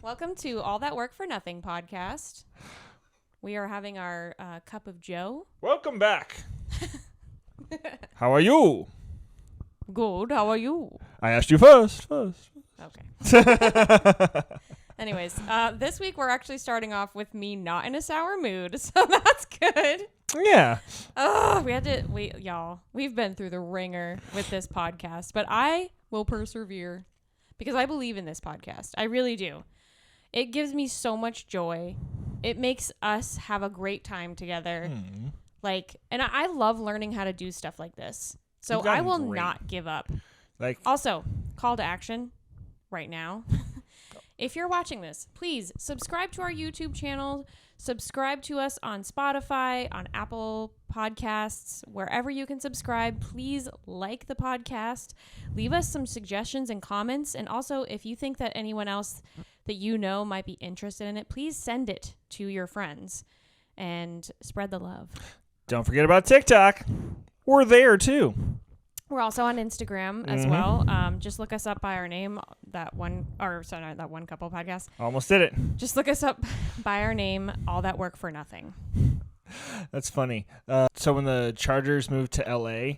Welcome to All That Work for Nothing podcast. We are having our cup of Joe. Welcome back. How are you? Good. How are you? I asked you first. Okay. Anyways, this week we're actually starting off with me not in a sour mood, so that's good. Yeah. Oh, we've been through the ringer with this podcast, but I will persevere because I believe in this podcast. I really do. It gives me so much joy. It makes us have a great time together. And I love learning how to do stuff like this. So I will not give up. Also, call to action right now. If you're watching this, please subscribe to our YouTube channel. Subscribe to us on Spotify, on Apple Podcasts, wherever you can subscribe. Please like the podcast. Leave us some suggestions and comments. And also, if you think that anyone else that you know might be interested in it, please send it to your friends and spread the love. Don't forget about TikTok. We're there too. We're also on Instagram as well. Just look us up by our name, that one couple podcast. Almost did it. Just look us up by our name, All That Work for Nothing. That's funny. So when the Chargers moved to LA,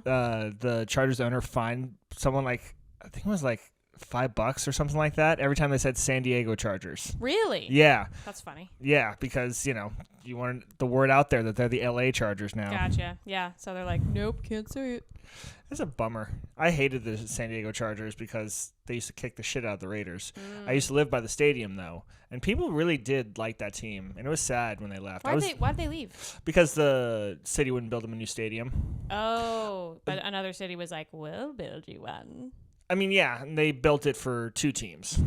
the Chargers owner fined someone I think it was $5 or something like that every time they said San Diego Chargers. Really? Yeah. That's funny. Yeah, because, you want the word out there that they're the LA Chargers now. Gotcha. Yeah. So they're like, nope, can't say it. It's a bummer. I hated the San Diego Chargers because they used to kick the shit out of the Raiders. I used to live by the stadium, though, and people really did like that team, and it was sad when they left. Why'd they leave? Because the city wouldn't build them a new stadium. Oh, but another city was like, we'll build you one. I mean, yeah, and they built it for 2 teams.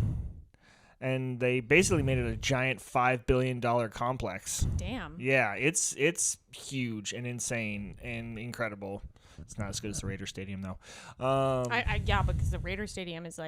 And they basically made it a giant $5 billion complex. Damn. Yeah, it's huge and insane and incredible. It's not as good as the Raider Stadium, though. Because the Raider Stadium is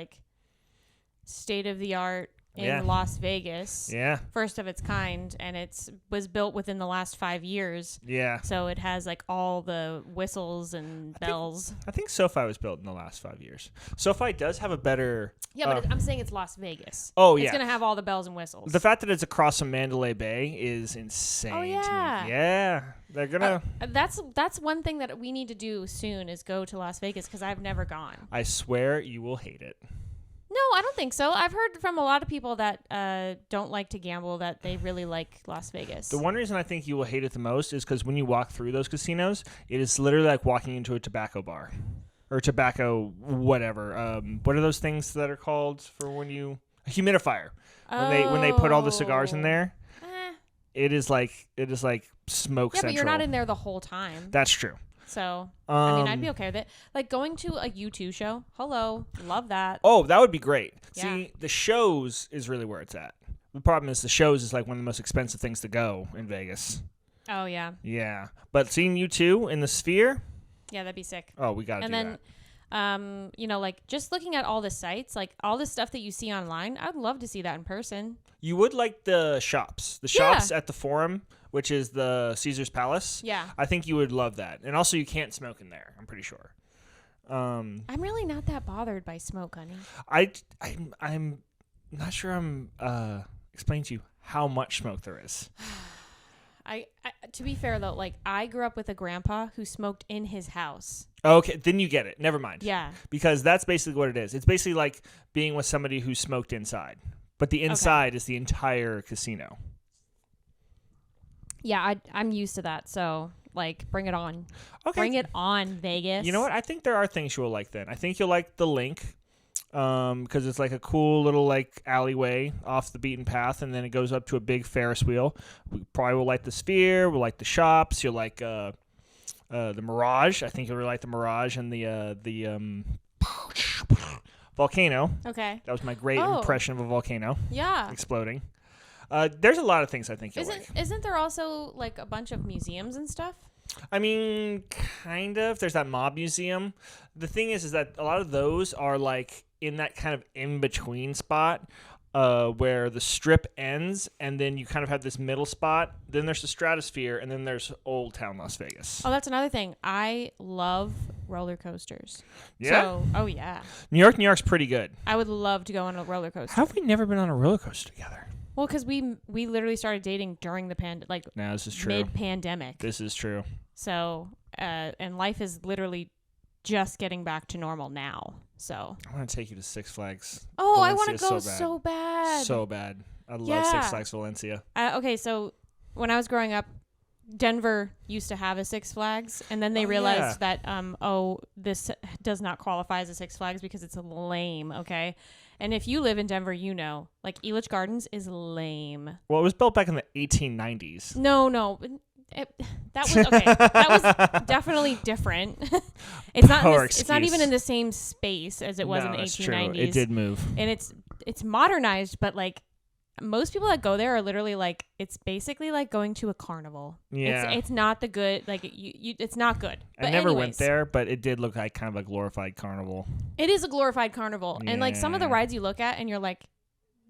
state of the art in Las Vegas. Yeah. First of its kind, and was built within the last 5 years. Yeah. So it has all the whistles and bells. I think SoFi was built in the last 5 years. SoFi does have a better... Yeah, but I'm saying it's Las Vegas. Oh, yeah. It's going to have all the bells and whistles. The fact that it's across from Mandalay Bay is insane to me. Yeah. They're going to... That's one thing that we need to do soon is go to Las Vegas because I've never gone. I swear you will hate it. No, I don't think so. I've heard from a lot of people that don't like to gamble that they really like Las Vegas. The one reason I think you will hate it the most is because when you walk through those casinos, it is literally like walking into a tobacco bar. Or tobacco whatever. What are those things that are called for when you... A humidifier. When they put all the cigars in there. It is like smoke central. Yeah, but you're not in there the whole time. That's true. So, I'd be okay with it. Like going to a U2 show. Hello. Love that. Oh, that would be great. Yeah. See, the shows is really where it's at. The problem is the shows is one of the most expensive things to go in Vegas. Oh, yeah. Yeah. But seeing U2 in the Sphere? Yeah, that'd be sick. Oh, we got to do that. And then, just looking at all the sites, all the stuff that you see online, I'd love to see that in person. You would like the shops. The shops at the Forum, which is the Caesar's Palace. Yeah. I think you would love that. And also you can't smoke in there, I'm pretty sure. I'm really not that bothered by smoke, honey. I'm not sure I'm explaining to you how much smoke there is. I to be fair though, I grew up with a grandpa who smoked in his house. Okay, then you get it. Never mind. Yeah. Because that's basically what it is. It's basically like being with somebody who smoked inside. But the inside is the entire casino. Yeah, I'm used to that. So, bring it on. Okay. Bring it on, Vegas. You know what? I think there are things you will like then. I think you'll like the Link. Because it's a cool little alleyway off the beaten path, and then it goes up to a big Ferris wheel. We probably will like the Sphere. We'll like the shops. You'll like the Mirage. I think you'll really like the Mirage and the volcano. Okay. That was my great impression of a volcano. Yeah. Exploding. There's a lot of things I think you'll like. Isn't there also a bunch of museums and stuff? I mean, kind of. There's that mob museum. The thing is that a lot of those are in that kind of in-between spot where the strip ends, and then you kind of have this middle spot. Then there's the Stratosphere, and then there's Old Town Las Vegas. Oh, that's another thing. I love roller coasters. Yeah. So, oh yeah. New York's pretty good. I would love to go on a roller coaster. How have we never been on a roller coaster together? Well, because we literally started dating during the No, this is true. mid-pandemic. This is true. So, and life is literally just getting back to normal now. So. I want to take you to Six Flags. Oh, Valencia I want to go so bad. so bad. So bad. I love Yeah. Six Flags Valencia. Okay, so when I was growing up, Denver used to have a Six Flags, and then they realized that this does not qualify as a Six Flags because it's lame. Okay, and if you live in Denver, you know, like Elitch Gardens is lame. Well, it was built back in the 1890s. No. That was okay. That was definitely different. It's not. It's not even in the same space as it was in the 1890s. True. It did move, and it's modernized, but like most people that go there are literally like it's basically like going to a carnival. Yeah, it's not the good like you. It's not good. I never went there, but it did look like kind of a glorified carnival. It is a glorified carnival, and like some of the rides you look at and you're like,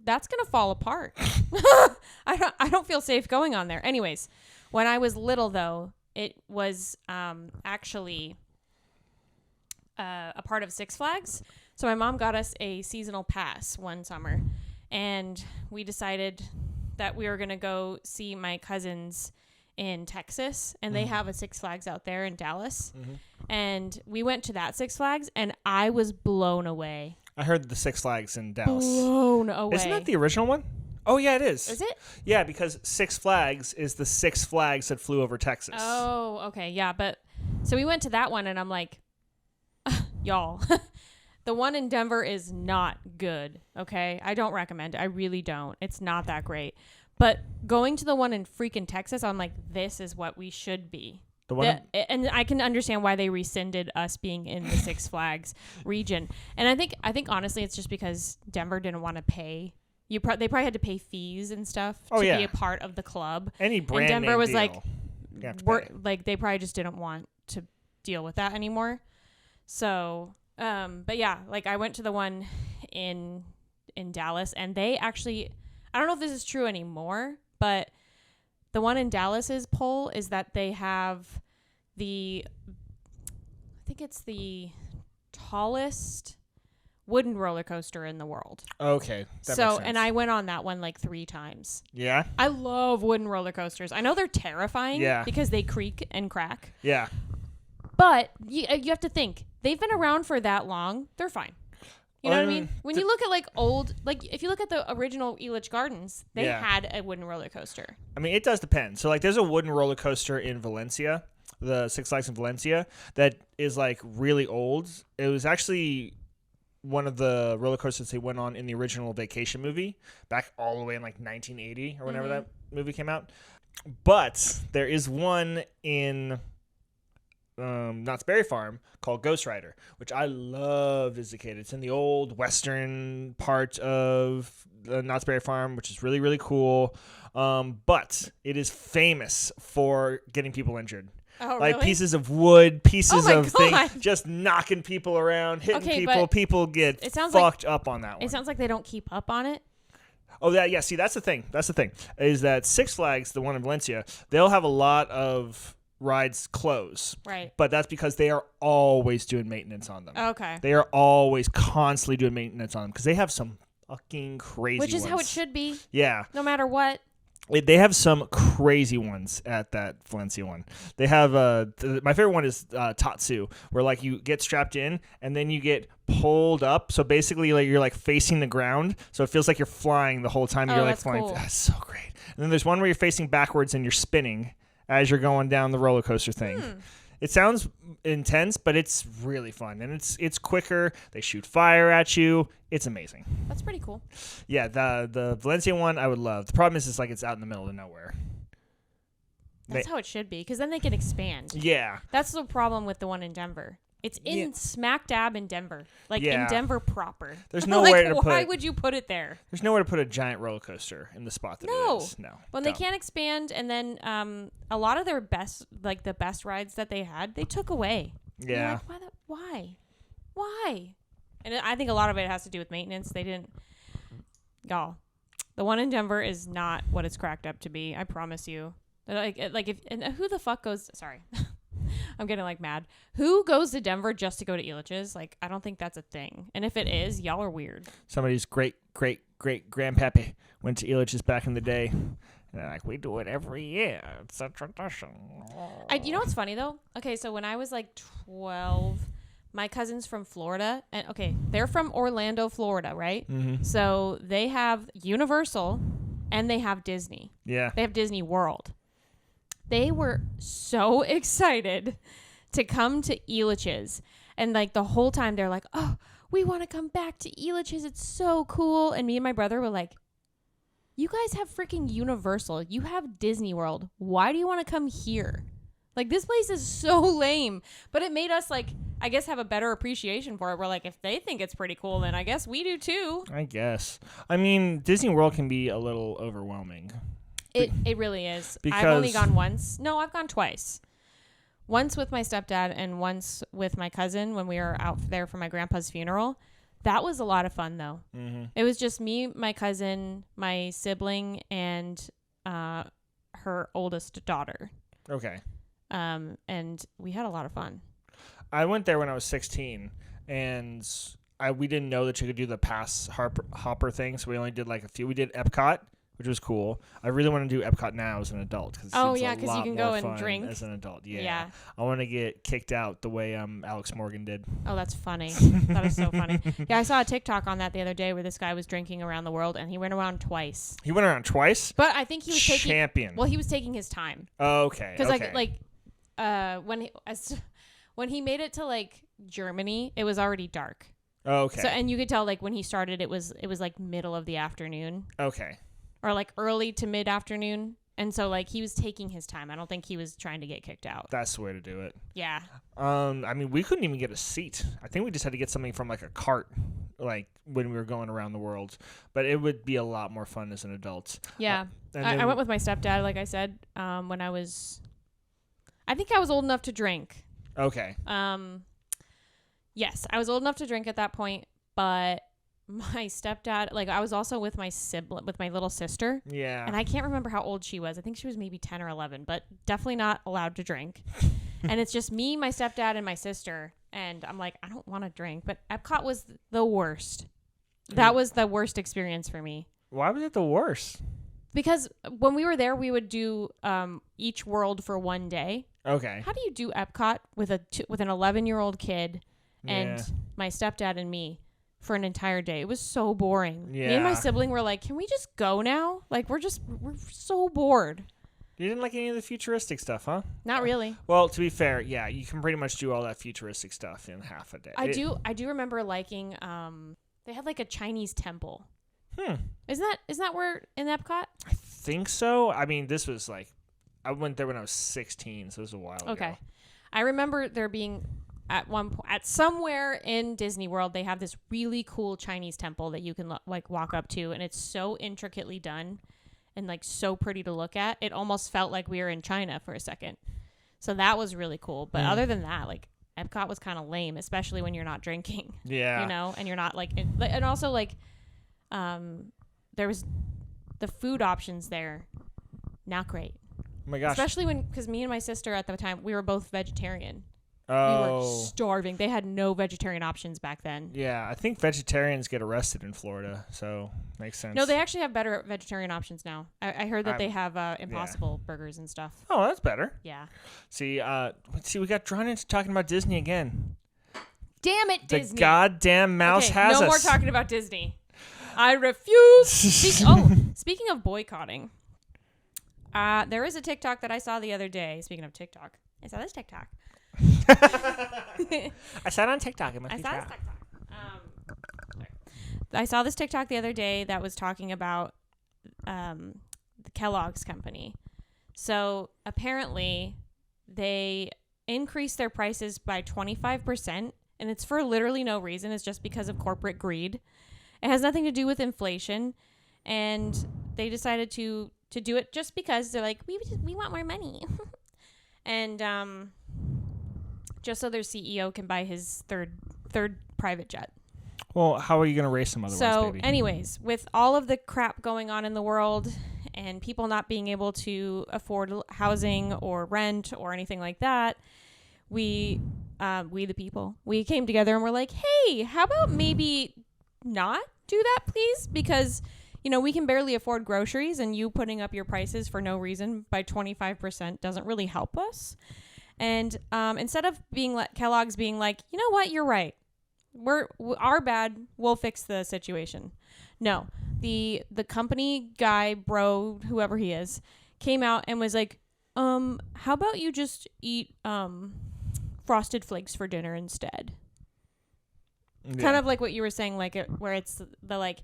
that's gonna fall apart. I don't feel safe going on there. Anyways. When I was little, though, it was actually a part of Six Flags. So my mom got us a seasonal pass one summer, and we decided that we were going to go see my cousins in Texas, and they have a Six Flags out there in Dallas. And we went to that Six Flags, and I was blown away. I heard the Six Flags in Dallas. Blown away. Isn't that the original one? Oh, yeah, it is. Is it? Yeah, because Six Flags is the Six Flags that flew over Texas. Oh, okay. Yeah, but so we went to that one and I'm like, y'all, the one in Denver is not good. Okay. I don't recommend it. I really don't. It's not that great. But going to the one in freaking Texas, I'm like, this is what we should be. The one and I can understand why they rescinded us being in the Six Flags region. And I think honestly, it's just because Denver didn't want to pay. They probably had to pay fees and stuff to be a part of the club. Any brand and Denver name was deal, like they probably just didn't want to deal with that anymore. So, but yeah, like I went to the one in Dallas, and they actually, I don't know if this is true anymore, but the one in Dallas's poll is that they have I think it's the tallest wooden roller coaster in the world. Okay. So, and I went on that one like 3 times. Yeah? I love wooden roller coasters. I know they're terrifying because they creak and crack. Yeah. But you have to think, they've been around for that long. They're fine. You know what I mean? When you look at like old, like if you look at the original Elitch Gardens, they had a wooden roller coaster. I mean, it does depend. So like there's a wooden roller coaster in Valencia, the Six Flags in Valencia, that is like really old. It was actually one of the roller coasters they went on in the original Vacation movie back all the way in like 1980 or whenever that movie came out. But there is one in Knott's Berry Farm called Ghost Rider, which I loved as a kid. It's in the old western part of Knott's Berry Farm, which is really, really cool. But it is famous for getting people injured. Oh, like really? pieces of wood, pieces of God. things, just knocking people around, hitting people. But people get fucked up on that one. It sounds like they don't keep up on it. Oh, yeah. See, that's the thing. Is that Six Flags, the one in Valencia, they'll have a lot of rides close. Right. But that's because they are always doing maintenance on them. Okay. They are always constantly doing maintenance on them because they have some fucking crazy ones. Which is how it should be. Yeah. No matter what. They have some crazy ones at that Valencia one. They have my favorite one is Tatsu, where like you get strapped in and then you get pulled up. So basically, like you're like facing the ground, so it feels like you're flying the whole time. You're like flying. Cool. That's so great. And then there's one where you're facing backwards and you're spinning as you're going down the roller coaster thing. It sounds intense, but it's really fun, and it's quicker. They shoot fire at you. It's amazing. That's pretty cool. Yeah, the Valencia one I would love. The problem is, like it's out in the middle of nowhere. That's how it should be, because then they can expand. Yeah. That's the problem with the one in Denver. It's in smack dab in Denver, like in Denver proper. There's nowhere to put. Why would you put it there? There's nowhere to put a giant roller coaster in the spot that it is. No. When they can't expand, and then a lot of their best, like the best rides that they had, they took away. Yeah. Like, why? And I think a lot of it has to do with maintenance. They didn't. Y'all, the one in Denver is not what it's cracked up to be. I promise you. Like if and who the fuck goes? Sorry. I'm getting like mad. Who goes to Denver just to go to Elitch's? Like, I don't think that's a thing. And if it is, y'all are weird. Somebody's great grandpappy went to Elitch's back in the day. And they're like, we do it every year. It's a tradition. You know what's funny though? Okay, so when I was like 12, my cousin's from Florida, and okay, they're from Orlando, Florida, right? Mm-hmm. So they have Universal and they have Disney. Yeah. They have Disney World. They were so excited to come to Elitch's. And like the whole time they're like, oh, we want to come back to Elitch's. It's so cool. And me and my brother were like, you guys have freaking Universal. You have Disney World. Why do you want to come here? Like, this place is so lame. But it made us, like, I guess have a better appreciation for it. We're like, if they think it's pretty cool, then I guess we do too. I guess. I mean, Disney World can be a little overwhelming. It really is. Because I've only gone once. No, I've gone twice. Once with my stepdad and once with my cousin when we were out there for my grandpa's funeral. That was a lot of fun, though. Mm-hmm. It was just me, my cousin, my sibling, and her oldest daughter. Okay. And we had a lot of fun. I went there when I was 16, and we didn't know that you could do the pass hopper thing, so we only did like a few. We did Epcot, which was cool. I really want to do Epcot now as an adult. Oh, yeah, because you can go and drink. As an adult, yeah. I want to get kicked out the way Alex Morgan did. Oh, that's funny. That is so funny. Yeah, I saw a TikTok on that the other day where this guy was drinking around the world, and he went around twice. He went around twice? But I think he was champion. Well, he was taking his time. Oh, okay. Because when he made it to like Germany, it was already dark. Oh, okay. So and you could tell like when he started, it was like middle of the afternoon. Okay. Or like early to mid afternoon, and so like he was taking his time. I don't think he was trying to get kicked out. That's the way to do it. Yeah. I mean, we couldn't even get a seat. I think we just had to get something from like a cart, like when we were going around the world. But it would be a lot more fun as an adult. Yeah. I went with my stepdad, like I said, when I think I was old enough to drink. Okay. Yes, I was old enough to drink at that point, but my stepdad, like I was also with my little sister. Yeah. And I can't remember how old she was. I think she was maybe 10 or 11, but definitely not allowed to drink. And it's just me, my stepdad, and my sister. And I'm like, I don't want to drink. But Epcot was the worst. That was the worst experience for me. Why was it the worst? Because when we were there, we would do each world for one day. Okay. How do you do Epcot with an 11-year-old kid and Yeah. my stepdad and me for an entire day? It was so boring. Yeah. Me and my sibling were like, can we just go now? Like, we're so bored. You didn't like any of the futuristic stuff, huh? Not really. Well, to be fair, yeah, you can pretty much do all that futuristic stuff in half a day. I do remember liking they had like a Chinese temple. Isn't that where in Epcot? I think so. I mean, this was like I went there when I was 16, so it was a while ago. Okay. I remember there being at somewhere in Disney World, they have this really cool Chinese temple that you can like walk up to, and it's so intricately done and like so pretty to look at. It almost felt like we were in China for a second. So that was really cool. But other than that, like Epcot was kind of lame, especially when you're not drinking. Yeah. You know, and you're not like, and also like, there was the food options there, not great. Oh my gosh. Especially because me and my sister at the time, we were both vegetarian. Oh. We were starving. They had no vegetarian options back then. Yeah, I think vegetarians get arrested in Florida, so makes sense. No, they actually have better vegetarian options now. I heard that they have Impossible burgers and stuff. Oh, that's better. Yeah. See, we got drawn into talking about Disney again. Damn it, Disney. The goddamn mouse has us. No more talking about Disney. I refuse. Speaking of boycotting, there is a TikTok that I saw the other day. Speaking of TikTok, I saw this TikTok. I saw it on TikTok. I saw this TikTok the other day that was talking about the Kellogg's company. So apparently they increased their prices by 25%, and it's for literally no reason. It's just because of corporate greed. It has nothing to do with inflation, and they decided to do it just because they're like, we want more money. And just so their CEO can buy his third private jet. Well, how are you going to race them otherwise, so, baby? anyways, with all of the crap going on in the world and people not being able to afford housing or rent or anything like that, we the people, we came together and we're like, hey, how about maybe not do that, please? Because, you know, we can barely afford groceries, and you putting up your prices for no reason by 25% doesn't really help us. And instead of Kellogg's being like, you know what, you're right, our bad, we'll fix the situation. No, the company guy, bro, whoever he is, came out and was like, how about you just eat Frosted Flakes for dinner instead? Yeah. Kind of like what you were saying, like where it's the like,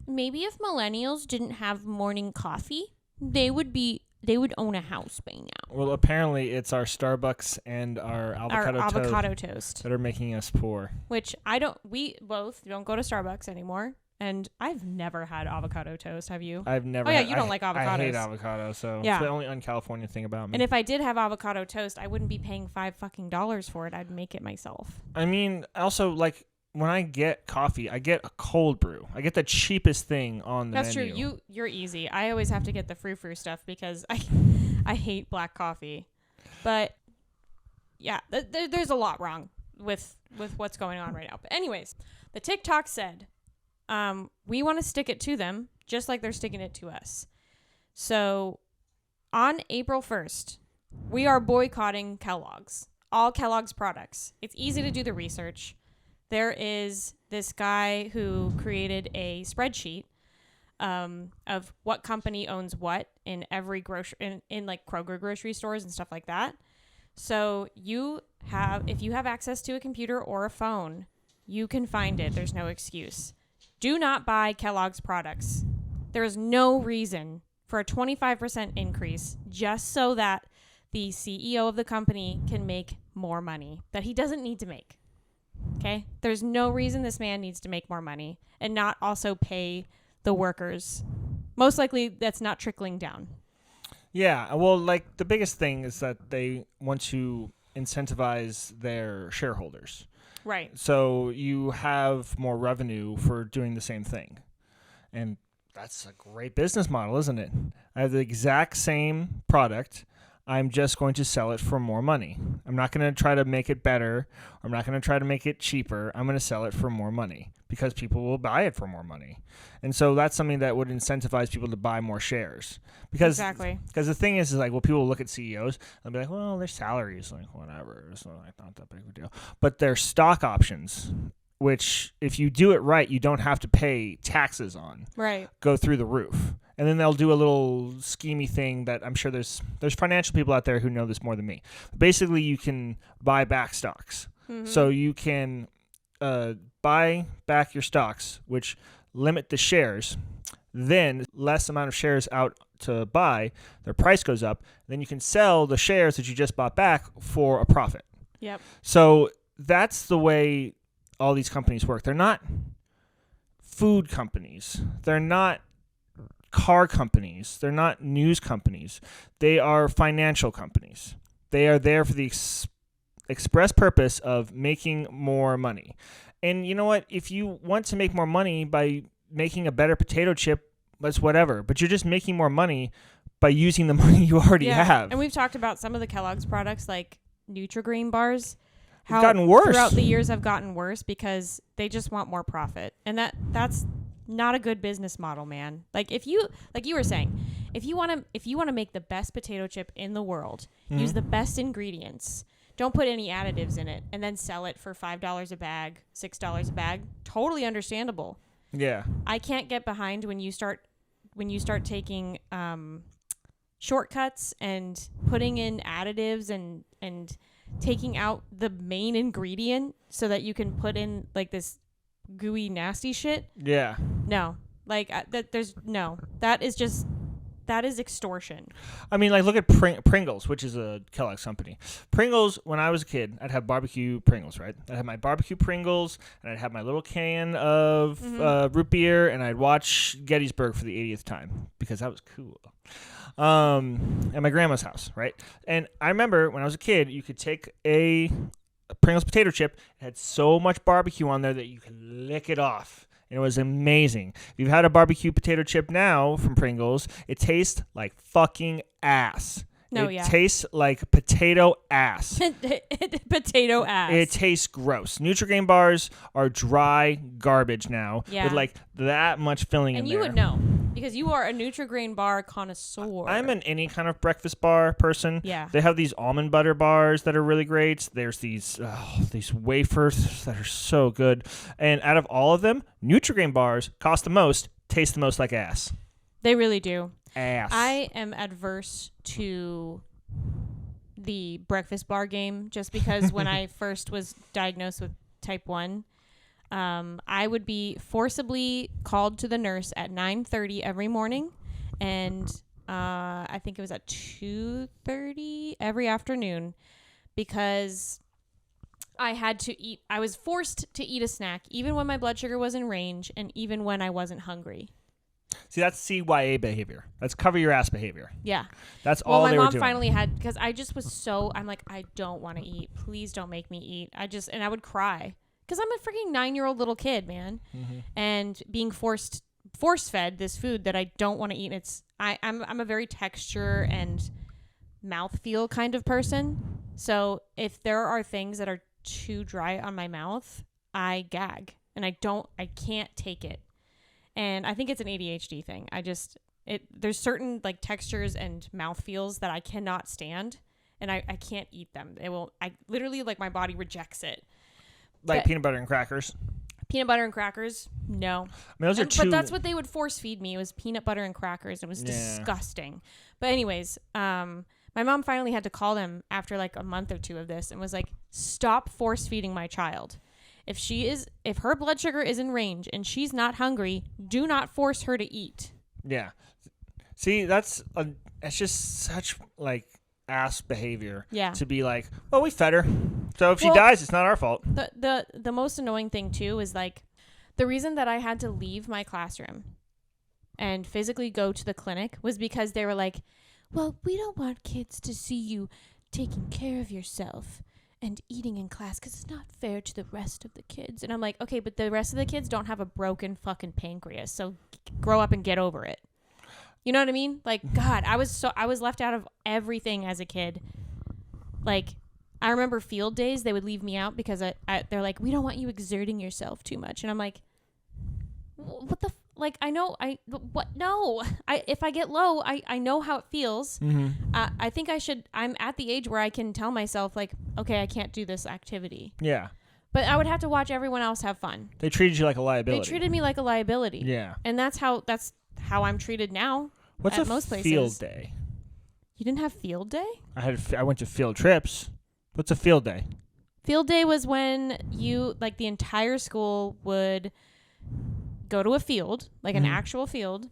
maybe if millennials didn't have morning coffee, they would own a house by now. Well, apparently it's our Starbucks and our avocado toast that are making us poor. Which we both don't go to Starbucks anymore. And I've never had avocado toast. Have you? I've never. Oh yeah, you don't like avocados. I hate avocado, so yeah. It's the only un-California thing about me. And if I did have avocado toast, I wouldn't be paying $5 for it. I'd make it myself. I mean, also, like, when I get coffee, I get a cold brew. I get the cheapest thing on the menu. That's true. You're easy. I always have to get the frou-frou stuff because I hate black coffee. But yeah, there's a lot wrong with what's going on right now. But anyways, the TikTok said, we want to stick it to them just like they're sticking it to us. So on April 1st, we are boycotting Kellogg's, all Kellogg's products. It's easy to do the research. There is this guy who created a spreadsheet of what company owns what in every in like Kroger grocery stores and stuff like that. So if you have access to a computer or a phone, you can find it. There's no excuse. Do not buy Kellogg's products. There is no reason for a 25% increase just so that the CEO of the company can make more money that he doesn't need to make. Okay? There's no reason this man needs to make more money and not also pay the workers. Most likely that's not trickling down. Yeah, well, like the biggest thing is that they want to incentivize their shareholders. Right. So you have more revenue for doing the same thing. And that's a great business model, isn't it? I have the exact same product. I'm just going to sell it for more money. I'm not going to try to make it better. I'm not going to try to make it cheaper. I'm going to sell it for more money because people will buy it for more money. And so that's something that would incentivize people to buy more shares. Exactly. Because the thing is like, well, people will look at CEOs and be like, well, their salary is like whatever. It's not that big of a deal. But their stock options, which if you do it right, you don't have to pay taxes on. Right. Go through the roof. And then they'll do a little schemy thing that I'm sure there's financial people out there who know this more than me. Basically, you can buy back stocks. Mm-hmm. So you can buy back your stocks, which limit the shares. Then less amount of shares out to buy, their price goes up. Then you can sell the shares that you just bought back for a profit. Yep. So that's the way all these companies work. They're not food companies. They're not car companies. They're not news companies. They are financial companies. They are there for the express purpose of making more money. And you know what? If you want to make more money by making a better potato chip, that's whatever. But you're just making more money by using the money you already have. And we've talked about some of the Kellogg's products like Nutri-Grain bars. How gotten worse. Throughout the years have gotten worse because they just want more profit. And that's not a good business model, man. Like you were saying, if you want to make the best potato chip in the world, mm-hmm. use the best ingredients. Don't put any additives in it and then sell it for $5 a bag, $6 a bag. Totally understandable. Yeah. I can't get behind when you start taking shortcuts and putting in additives and taking out the main ingredient so that you can put in like this gooey nasty shit. Yeah. No. Like that is extortion. I mean, like, look at Pringles, which is a Kellogg's company. Pringles, when I was a kid, I'd have barbecue Pringles, right? I'd have my barbecue Pringles, and I'd have my little can of root beer, and I'd watch Gettysburg for the 80th time, because that was cool. At my grandma's house, right? And I remember when I was a kid, you could take a Pringles potato chip. It had so much barbecue on there that you could lick it off. And it was amazing. If you've had a barbecue potato chip now from Pringles, it tastes like fucking ass. No, it yeah. tastes like potato ass. Potato ass. It tastes gross. Nutri-Grain bars are dry garbage now Yeah. with like that much filling and in you there. would know because you are a Nutri-Grain bar connoisseur. I'm an any kind of breakfast bar person. Yeah. They have these almond butter bars that are really great. There's these wafers that are so good. And out of all of them, Nutri-Grain bars cost the most, taste the most like ass. They really do. Ass. I am adverse to the breakfast bar game just because when I first was diagnosed with type 1, I would be forcibly called to the nurse at 9:30 every morning, and I think it was at 2:30 every afternoon because I had to eat. I was forced to eat a snack even when my blood sugar was in range and even when I wasn't hungry. See, that's CYA behavior. That's cover your ass behavior. Yeah. That's Well, all my they were mom doing. finally had, because I just was so, I'm like, I don't want to eat. Please don't make me eat. And I would cry because I'm a freaking 9-year-old little kid, man. Mm-hmm. And being force fed this food that I don't want to eat. I'm a very texture and mouthfeel kind of person. So if there are things that are too dry on my mouth, I gag and I can't take it. And I think it's an ADHD thing. There's certain like textures and mouthfeels that I cannot stand, and I can't eat them. I literally, like, my body rejects it. Like peanut butter and crackers. Peanut butter and crackers, no. I mean, those are two. But that's what they would force feed me, was peanut butter and crackers. It was disgusting. But anyways, my mom finally had to call them after like a month or two of this and was like, stop force feeding my child. If her blood sugar is in range and she's not hungry, do not force her to eat. Yeah. See, it's just such like ass behavior. Yeah. To be like, well, we fed her, so if she dies, it's not our fault. The most annoying thing too is like the reason that I had to leave my classroom and physically go to the clinic was because they were like, well, we don't want kids to see you taking care of yourself and eating in class because it's not fair to the rest of the kids. And I'm like, okay, but the rest of the kids don't have a broken fucking pancreas, so grow up and get over it. You know what I mean? Like, God, I was left out of everything as a kid. Like, I remember field days, they would leave me out because they're like, we don't want you exerting yourself too much. And I'm like, what the like, I know, no, if I get low, I know how it feels. Mm-hmm. I think I'm at the age where I can tell myself like, okay, I can't do this activity. Yeah. But I would have to watch everyone else have fun. They treated you like a liability. They treated me like a liability. Yeah. And that's how I'm treated now. What's at a most places. field day? You didn't have field day? I went to field trips. What's a field day? Field day was when the entire school would go to a field, like an actual field,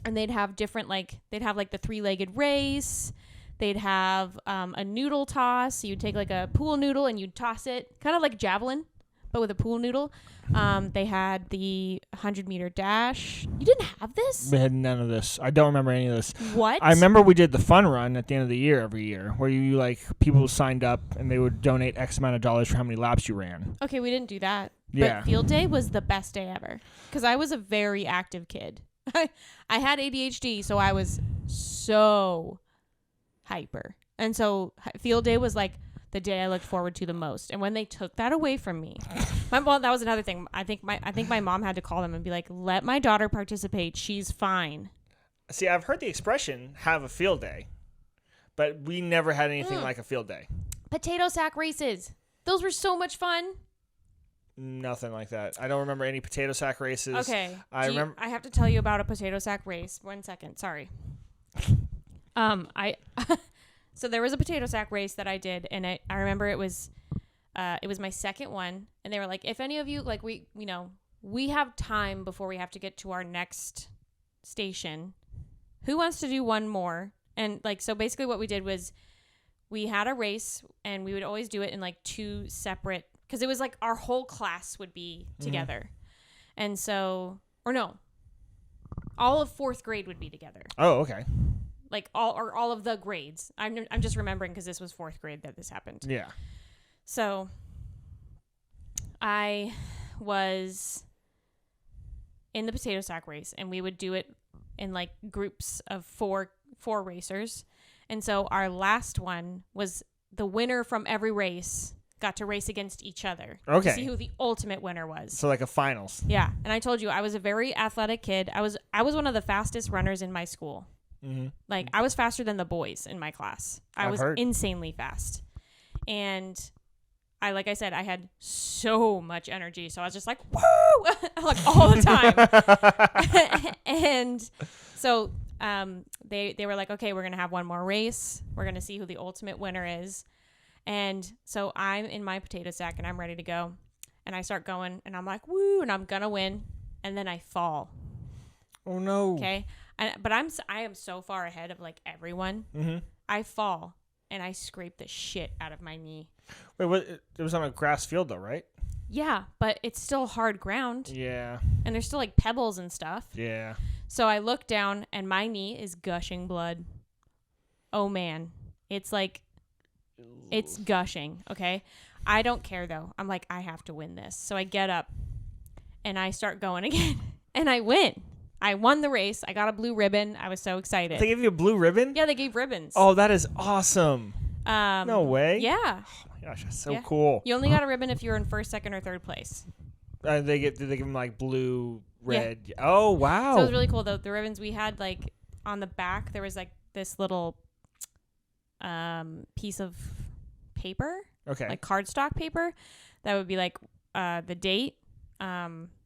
and they'd have different, they'd have the 3-legged race. They'd have a noodle toss. So you'd take like a pool noodle and you'd toss it, kind of like javelin, but with a pool noodle. They had the 100-meter dash. You didn't have this? We had none of this. I don't remember any of this. What? I remember we did the fun run at the end of the year every year, where people signed up and they would donate X amount of dollars for how many laps you ran. Okay, we didn't do that. Yeah. But field day was the best day ever because I was a very active kid. I had ADHD, so I was so hyper. And so field day was like the day I looked forward to the most. And when they took that away from me, that was another thing. I think my mom had to call them and be like, let my daughter participate. She's fine. See, I've heard the expression have a field day, but we never had anything like a field day. Potato sack races. Those were so much fun. Nothing like that. I don't remember any potato sack races. Okay. I remember. I have to tell you about a potato sack race. 1 second. Sorry. So there was a potato sack race that I did, and I remember it was my second one, and they were like, if any of you, we have time before we have to get to our next station. Who wants to do one more? And so basically what we did was we had a race, and we would always do it in two separate, because it was our whole class would be together. And so, or no, all of 4th grade would be together. Oh, okay. All of the grades. I'm just remembering because this was 4th grade that this happened. Yeah. So I was in the potato sack race, and we would do it in groups of four racers. And so our last one was the winner from every race got to race against each other Okay. to see who the ultimate winner was. So like a finals. Yeah. And I told you, I was a very athletic kid. I was one of the fastest runners in my school. Mm-hmm. Like, I was faster than the boys in my class. I I've was heard. insanely fast. And like I said, I had so much energy. So I was just like, woo! Like, all the time. And so they were like, okay, we're going to have one more race. We're going to see who the ultimate winner is. And so I'm in my potato sack and I'm ready to go. And I start going and I'm like, woo, and I'm going to win. And then I fall. Oh, no. Okay. But I am so far ahead of like everyone. Mm-hmm. I fall and I scrape the shit out of my knee. Wait, what? It was on a grass field, though, right? Yeah, but it's still hard ground. Yeah. And there's still like pebbles and stuff. Yeah. So I look down and my knee is gushing blood. Oh, man. It's like, it's gushing. Okay. I don't care, though. I'm like, I have to win this. So I get up and I start going again and I win. I won the race. I got a blue ribbon. I was so excited. They gave you a blue ribbon? Yeah, they gave ribbons. Oh, that is awesome. No way. Yeah. Oh my gosh, that's so Yeah. cool. You only got a ribbon if you were in first, second, or third place. Did they give them like blue, red? Yeah. Oh, wow. So it was really cool, though. The ribbons we had, like, on the back, there was like this little piece of paper, Okay. like cardstock paper, that would be like the date,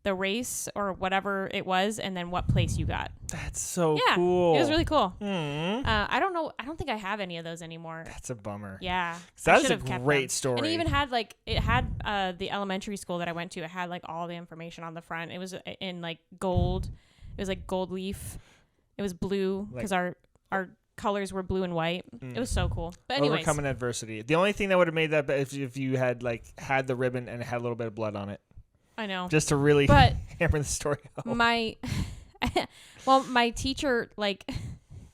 the race or whatever it was, and then what place you got. That's so Yeah, cool. it was really cool. Mm. I don't know. I don't think I have any of those anymore. That's a bummer. Yeah. That I was a should've kept great them. story. And it even had like, it had the elementary school that I went to. It had like all the information on the front. It was in like gold. It was like gold leaf. It was blue because our colors were blue and white. It was so cool. But anyways. Overcoming adversity. The only thing that would have made that if you had like had the ribbon and it had a little bit of blood on it. I know. Just to really But hammer the story home. my teacher, like,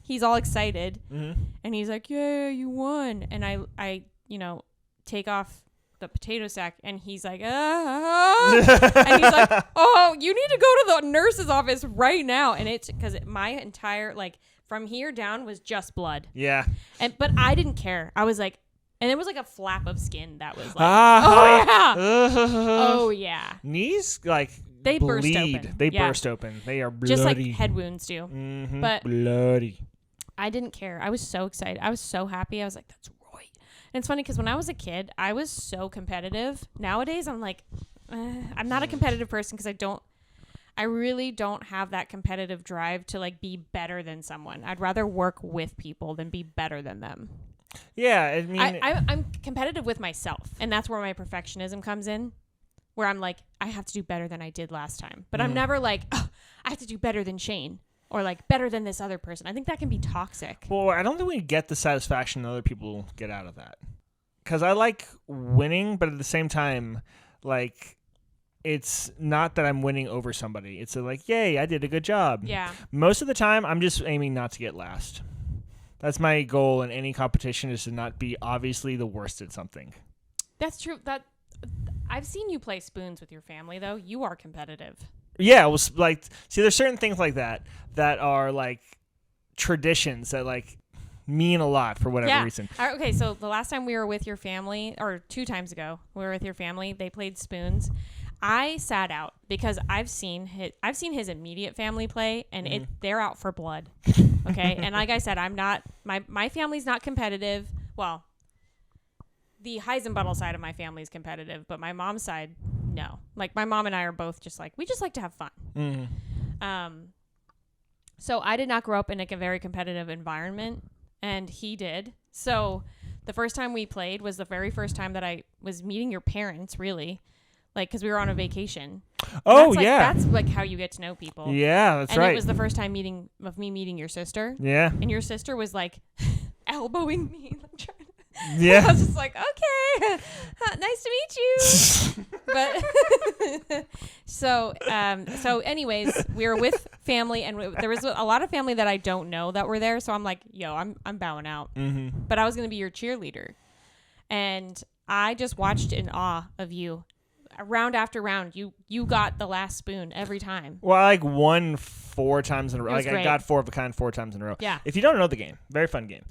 he's all excited Mm-hmm. and he's like, yeah, you won. And I take off the potato sack and he's like, and he's like, oh, you need to go to the nurse's office right now. And it's because my entire, like, from here down was just blood. Yeah. But I didn't care. I was like, and it was like a flap of skin that was like, Ah. oh yeah. Knees like They bleed. burst open. They Yeah. burst open. They are bloody. Just like head wounds do. Mm-hmm. But bloody. I didn't care. I was so excited. I was so happy. I was like, that's right. And it's funny because when I was a kid, I was so competitive. Nowadays, I'm like, I'm not a competitive person because I really don't have that competitive drive to like be better than someone. I'd rather work with people than be better than them. Yeah, I mean, I'm competitive with myself, and that's where my perfectionism comes in, where I'm like, I have to do better than I did last time. But I'm never like, oh, I have to do better than Shane or like better than this other person. I think that can be toxic. well, I don't think we get the satisfaction that other people get out of that. Because I like winning, but at the same time, like, it's not that I'm winning over somebody. It's like, yay, I did a good job. Yeah. Most of the time, I'm just aiming not to get last. That's my goal in any competition, is to not be obviously the worst at something. That's true. I've seen you play spoons with your family, though. You are competitive. Yeah, it was like, see, there's certain things like that are like traditions that like mean a lot for whatever reason. Okay, so the last time we were with your family, or 2 times ago, we were with your family. They played spoons. I sat out because I've seen his immediate family play, and they're out for blood. Okay, and like I said, I'm not my family's not competitive. Well, the Heisenbuttel side of my family is competitive, but my mom's side, no. Like my mom and I are both just like, we just like to have fun. Mm. So I did not grow up in like a very competitive environment, and he did. So the first time we played was the very first time that I was meeting your parents, really. Like, because we were on a vacation. Oh, that's, like, yeah. That's like how you get to know people. Yeah, that's and right. It was the first time me meeting your sister. Yeah. And your sister was like elbowing me. Like, trying to, Yeah. I was just like, okay, nice to meet you. But so anyways, we were with family, and there was a lot of family that I don't know that were there. So I'm like, yo, I'm bowing out. Mm-hmm. But I was gonna be your cheerleader, and I just watched in awe of you. round after round, you got the last spoon every time. Well, I won 4 times in a row. It was Like I great. got 4 of a kind 4 times in a row. Yeah. If you don't know the game, very fun game.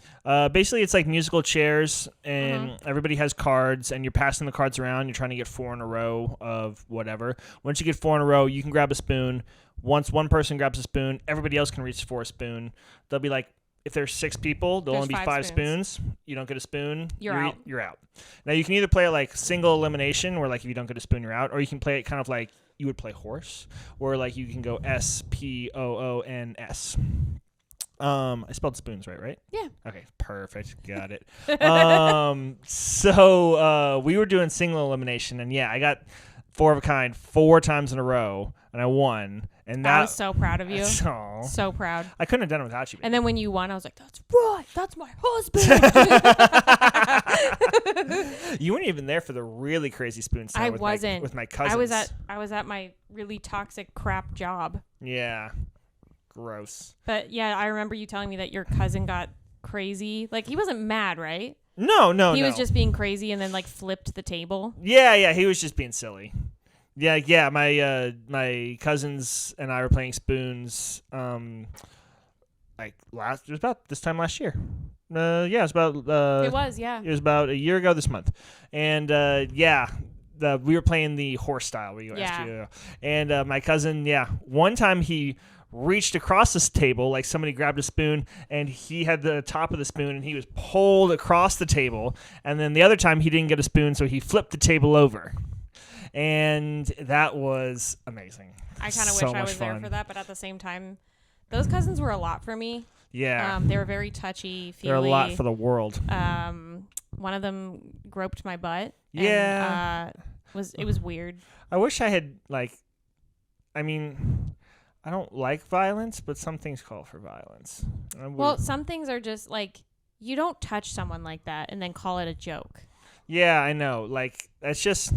Basically, it's like musical chairs, and everybody has cards, and you're passing the cards around. You're trying to get 4 in a row of whatever. Once you get 4 in a row, you can grab a spoon. Once one person grabs a spoon, everybody else can reach for a spoon. They'll be like, if there's 6 people, there'll There's only be 5 spoons. You don't get a spoon, You're out. You're out. Now you can either play it like single elimination, where like if you don't get a spoon, you're out, or you can play it kind of like you would play horse, where like you can go SPOONS. I spelled spoons right? Yeah. Okay, perfect. Got it. So we were doing single elimination, and yeah, I got 4 of a kind 4 times in a row, and I won. And that I was so proud of you. Aw. So proud. I couldn't have done it without you. And then when you won, I was like, that's right. That's my husband. You weren't even there for the really crazy spoon I with wasn't. with my cousins. I was at my really toxic crap job. Yeah. Gross. But yeah, I remember you telling me that your cousin got crazy. Like, he wasn't mad, right? No. He was just being crazy and then like flipped the table. Yeah, he was just being silly. Yeah, my cousins and I were playing spoons it was about this time last year. It was about It was about a year ago this month. And we were playing the horse style where you asked you. And my cousin, one time he reached across this table, like somebody grabbed a spoon, and he had the top of the spoon, and he was pulled across the table. And then the other time he didn't get a spoon, so he flipped the table over. And that was amazing. I kind of So wish I much was there fun. for that, but at the same time, those cousins were a lot for me. Yeah. They were very touchy, feely. They're a lot for the world. One of them groped my butt. Yeah. And, it was weird. I wish I had, I don't like violence, but some things call for violence. Well, some things are just like, you don't touch someone like that and then call it a joke. Yeah, I know. Like, that's just,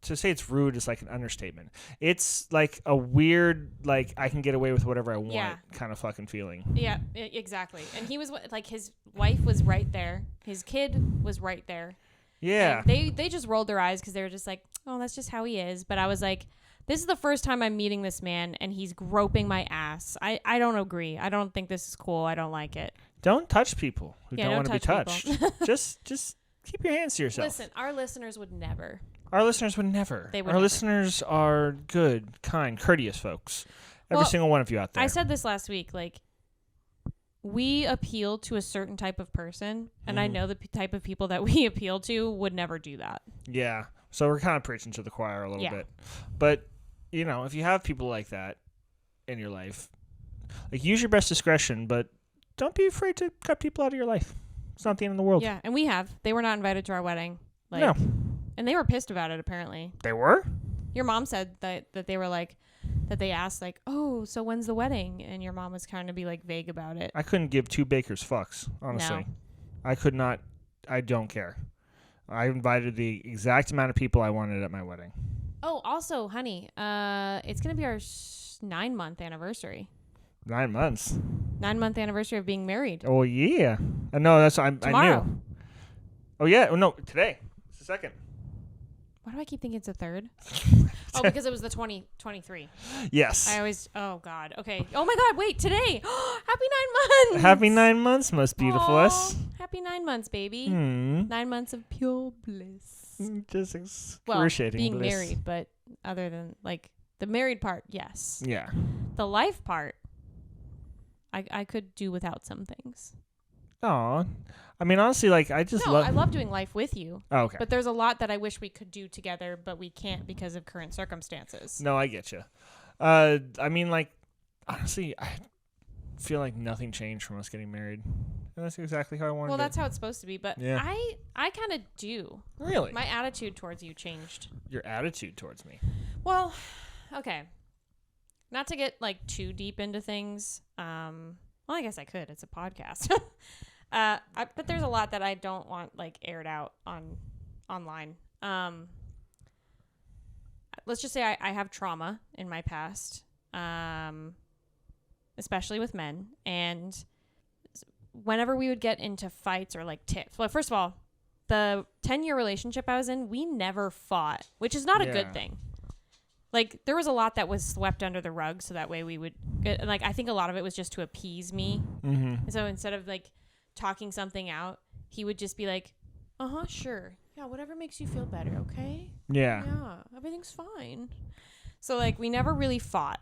to say it's rude is like an understatement. It's like a weird, like, I can get away with whatever I want kind of fucking feeling. Yeah, exactly. And he was like, his wife was right there. His kid was right there. Yeah. And they just rolled their eyes because they were just like, oh, that's just how he is. But I was like, this is the first time I'm meeting this man and he's groping my ass. I don't agree. I don't think this is cool. I don't like it. Don't touch people who don't want to be touch touched. just keep your hands to yourself. Listen, our listeners would never. Our listeners would never. They would Our never. Listeners are good, kind, courteous folks. Every single one of you out there. I said this last week, like, we appeal to a certain type of person, and I know the type of people that we appeal to would never do that. Yeah. So we're kind of preaching to the choir a little bit. But, if you have people like that in your life, like, use your best discretion, but don't be afraid to cut people out of your life. It's not the end of the world. Yeah, and we have. They were not invited to our wedding. Like, no. And they were pissed about it, apparently. They were? Your mom said that they were like, that they asked, like, oh, so when's the wedding? And your mom was kind of be like vague about it. I couldn't give 2 bakers fucks, honestly. No. I could not. I don't care. I invited the exact amount of people I wanted at my wedding. Oh, also, honey, it's going to be our 9-month anniversary. 9 months. 9-month anniversary of being married. Oh, yeah. No, that's I Tomorrow. knew. Oh, yeah. Oh, no, today. It's the 2nd. Why do I keep thinking it's the 3rd? Oh, because it was the 2023. Yes. Oh, God. Okay. Oh, my God. Wait, today. Happy 9 months. Happy 9 months, most beautiful us. Happy 9 months, baby. 9 months of pure bliss. Just Well, excruciating being bliss. married, but other than, like, the married part, yes. Yeah. The life part, I could do without some things. Aw. Honestly, like, I just love... I love doing life with you. Oh, okay. But there's a lot that I wish we could do together, but we can't because of current circumstances. No, I get you. Honestly, I feel like nothing changed from us getting married. And that's exactly how I wanted it. Well, that's how it's supposed to be, but Yeah. I kind of do. Really? My attitude towards you changed. Your attitude towards me. Well, okay. Not to get, like, too deep into things. Well, I guess I could. It's a podcast. But there's a lot that I don't want, like, aired out online. Let's just say I have trauma in my past, especially with men. And whenever we would get into fights or, like, tiffs. Well, first of all, the 10-year relationship I was in, we never fought, which is not a good thing. Like, there was a lot that was swept under the rug, so that way we would get, like, I think a lot of it was just to appease me. Mm-hmm. So instead of like talking something out, he would just be like, sure. Yeah, whatever makes you feel better, okay? Yeah. Yeah, everything's fine. So, like, we never really fought.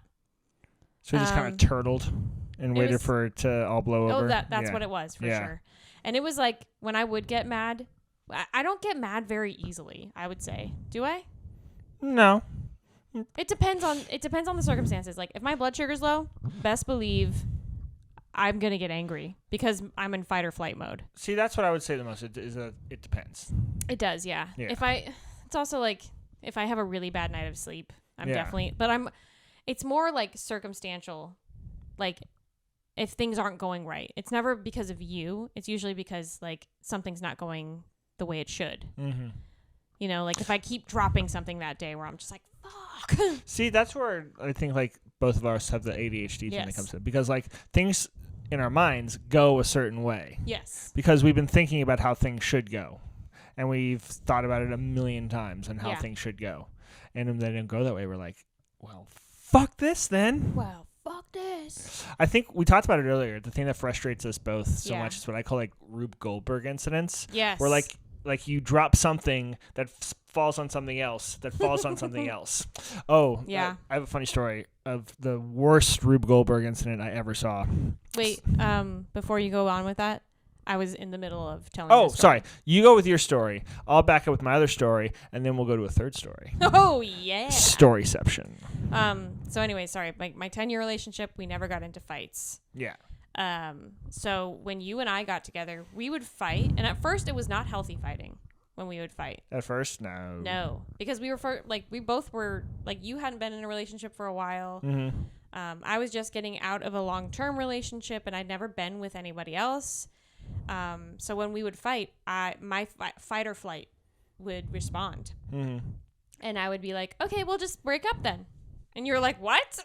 So we just kind of turtled and waited for it to all blow over. Oh, that's what it was, for sure. And it was like, when I would get mad, I don't get mad very easily, I would say. Do I? No. It depends on the circumstances. Like, if my blood sugar's low, best believe I'm going to get angry because I'm in fight or flight mode. See, that's what I would say the most. It depends. It does, yeah. It's also like, if I have a really bad night of sleep, I'm definitely, but it's more like circumstantial. Like, if things aren't going right, it's never because of you. It's usually because, like, something's not going the way it should. Mm-hmm. You know, like, if I keep dropping something that day where I'm just like, fuck. See, that's where I think, like, both of us have the ADHD thing that comes in. Because, like, things in our minds go a certain way. Yes. Because we've been thinking about how things should go. And we've thought about it a million times and how things should go. And when they don't go that way, we're like, well, fuck this then. Well, fuck this. I think we talked about it earlier. The thing that frustrates us both so much is what I call, like, Rube Goldberg incidents. Yes. Where, like you drop something that falls on something else that falls on something else. Oh, yeah. I have a funny story of the worst Rube Goldberg incident I ever saw. Wait, before you go on with that, I was in the middle of telling. Oh, sorry. You go with your story. I'll back up with my other story, and then we'll go to a third story. Oh yeah. Storyception. So anyway, sorry. My 10-year relationship, we never got into fights. Yeah. So when you and I got together, we would fight, and at first it was not healthy fighting when we would fight. At first, no. No, because we both were like, you hadn't been in a relationship for a while. Mm-hmm. I was just getting out of a long-term relationship, and I'd never been with anybody else. So when we would fight, my fight or flight would respond. Mm-hmm. And I would be like, okay, we'll just break up then. And you're like, what?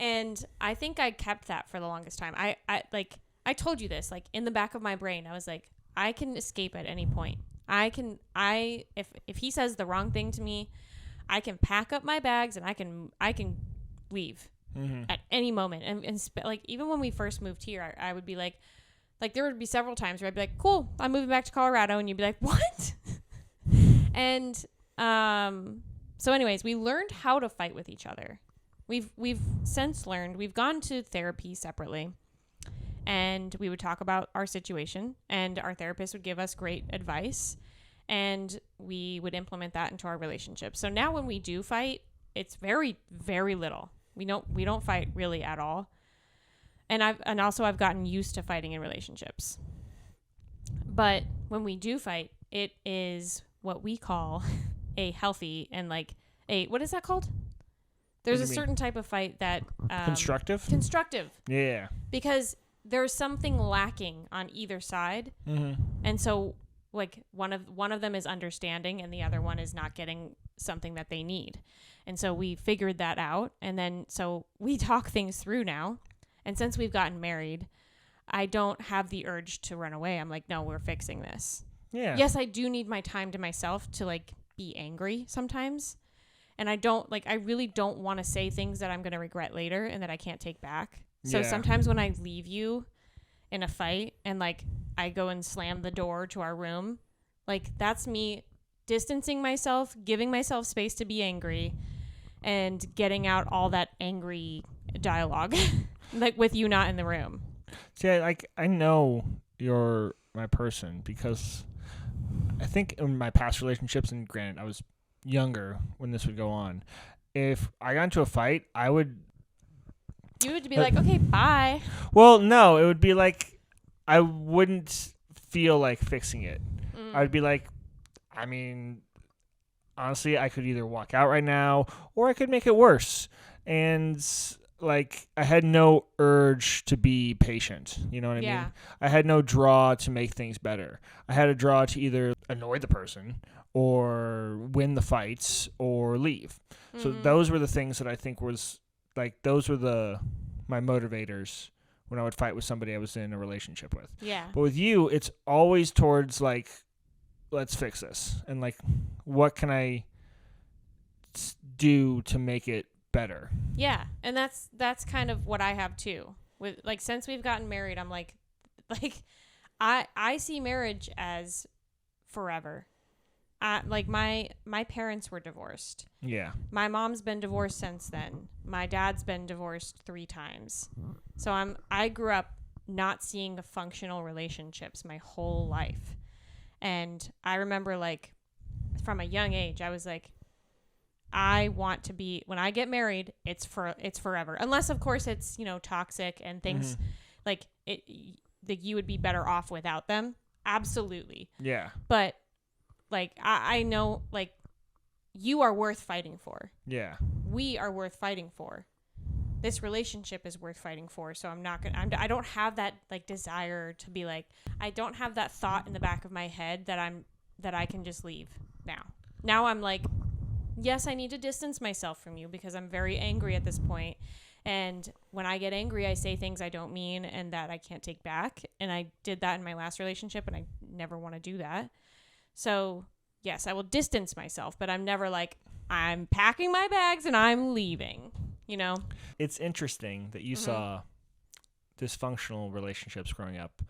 And I think I kept that for the longest time. I told you this, like, in the back of my brain, I was like, I can escape at any point. If he says the wrong thing to me, I can pack up my bags and I can leave at any moment. And like, even when we first moved here, I would be like, there would be several times where I'd be like, cool, I'm moving back to Colorado. And you'd be like, what? And, so anyways, we learned how to fight with each other. We've since learned, we've gone to therapy separately, and we would talk about our situation, and our therapist would give us great advice, and we would implement that into our relationship. So now when we do fight, it's very, very little. We don't fight really at all. And I've gotten used to fighting in relationships. But when we do fight, it is what we call a healthy and like what is that called? There's a certain type of fight that constructive. Yeah. Because there's something lacking on either side. Mm-hmm. And so like one of them is understanding and the other one is not getting something that they need. And so we figured that out, and then so we talk things through now. And since we've gotten married, I don't have the urge to run away. I'm like, no, we're fixing this. Yeah. Yes, I do need my time to myself to like be angry sometimes. And I really don't want to say things that I'm going to regret later and that I can't take back. So sometimes when I leave you in a fight and like I go and slam the door to our room, like that's me distancing myself, giving myself space to be angry, and getting out all that angry dialogue like with you not in the room. See, I know you're my person because I think in my past relationships, and granted I was younger when this would go on, if I got into a fight, you would be like, okay, bye. Well, no, it would be like I wouldn't feel like fixing it. I would be like, I mean, honestly, I could either walk out right now or I could make it worse. And like I had no urge to be patient. You know what I mean? I had no draw to make things better. I had a draw to either annoy the person or win the fights or leave. So those were the things that I think was like, those were my motivators when I would fight with somebody I was in a relationship with. Yeah. But with you, it's always towards like let's fix this, and like, what can I do to make it better? Yeah, and that's kind of what I have too. With like since we've gotten married, I'm like I see marriage as forever. Like my parents were divorced. Yeah. My mom's been divorced since then. My dad's been divorced 3 times. So I grew up not seeing functional relationships my whole life. And I remember like from a young age, I was like, I want to be, when I get married, it's forever. Unless of course it's, toxic and things like it, that you would be better off without them. Absolutely. Yeah. But like, I know like you are worth fighting for. Yeah. We are worth fighting for. This relationship is worth fighting for. So I don't have that like desire to be like, I don't have that thought in the back of my head that I can just leave now. Now I'm like, yes, I need to distance myself from you because I'm very angry at this point. And when I get angry, I say things I don't mean and that I can't take back. And I did that in my last relationship and I never want to do that. So yes, I will distance myself, but I'm never like, I'm packing my bags and I'm leaving, It's interesting that you saw dysfunctional relationships growing up.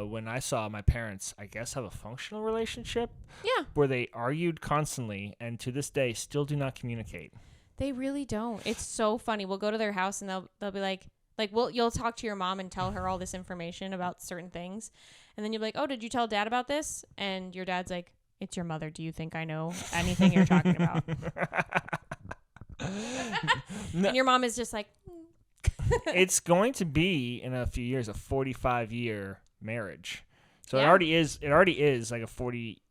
When I saw my parents, I guess, have a functional relationship. Yeah. Where they argued constantly and to this day still do not communicate. They really don't. It's so funny. We'll go to their house and they'll be like you'll talk to your mom and tell her all this information about certain things. And then you'll be like, oh, did you tell dad about this? And your dad's like, it's your mother. Do you think I know anything you're talking about? No. And your mom is just like, It's going to be in a few years a 45-year marriage. So Yeah. it already is like a 40.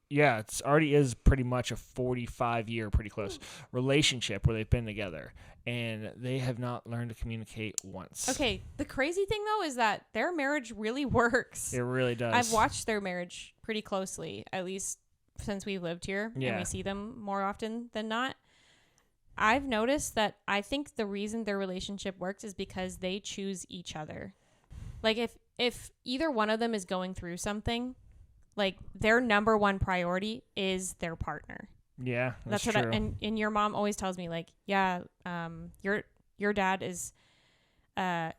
Yeah, it's already is pretty much a 45-year, pretty close relationship where they've been together and they have not learned to communicate once. okay. The crazy thing though is that their marriage really works. It really does. I've watched their marriage pretty closely, at least since we've lived here and Yeah. we see them more often than not. I've noticed that I think the reason their relationship works is because they choose each other. Like if either one of them is going through something, like their number one priority is their partner. Yeah, that's what true. And your mom always tells me like, yeah, your dad is